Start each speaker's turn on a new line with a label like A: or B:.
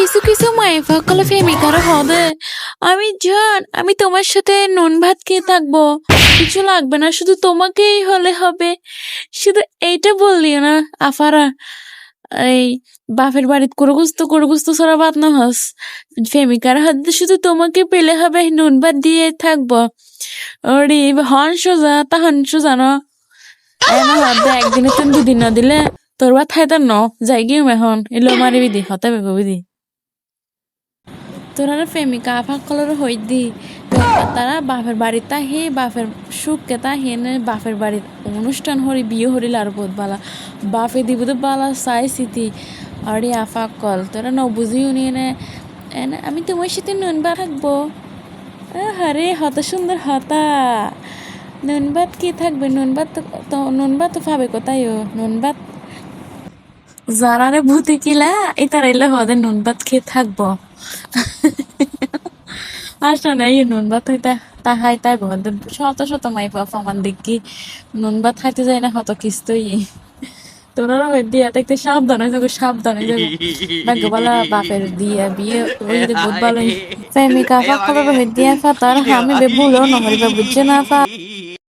A: কিছু কিছু মায়ের সকলে প্রেমিকার হবে। আমি জান, আমি তোমার সাথে নুন ভাত খেয়ে থাকবো, কিছু লাগবে না, শুধু তোমাকেই হলে হবে। শুধু এইটা বললিও না আফারা, এই বাপের বাড়িতে করে গুস্ত ছড়া ভাত না হস, প্রেমিকার হাতে শুধু তোমাকে পেলে হবে, নুন ভাত দিয়ে থাকবো। ওরে হন সোজা তা হন সোজা ন, এমন হাত দে একদিনে তুমি দুদিন না দিলে তোর ভাত খাইতাম ন, যাই গিয়ে এখন এলো মারিবি দি হতে বেগবি দি। তোরা প্রেমিকা আফাক কলর হই দি, তারা বাপের বাড়িতে আহি বাপের সুখকে তা হেনে বাপের বাড়ির অনুষ্ঠান হরি বিয়ে হরিল আর বহুত বালা বাপে দিব তো বালা চাই স্মৃতি। আরে আফাক কল তোরা ন বুঝিও নি এনে এনে আমি তোমার সাথে নুন ভাত থাকবো। আরে হত সুন্দর হতা, নুন ভাত কি থাকবে, নুন ভাত নুন ভাত তো পাবে কোথায়, নুন ভাত যারারে ভূতে কিলা এই তারা এলে হদে নুন ভাত খেয়ে থাকবো। আশা নাই নুন ভাত হইতে তাহাই তাই বহুত শত শত মাই প্রমাণ দেখি নুন ভাত খাইতে যায় না হত কিস্তই। তোরা হয়ে দিয়া দেখতে সাবধানে যাবো, সাবধানে যাবো, ভাগ্যবালা বাপের দিয়া বিয়ে ওই বহুত ভালোই প্রেমিকা ফাঁকা হয়ে দিয়া ফাতার আমি বে ভুলো নহরিবা বুঝছে না ফা।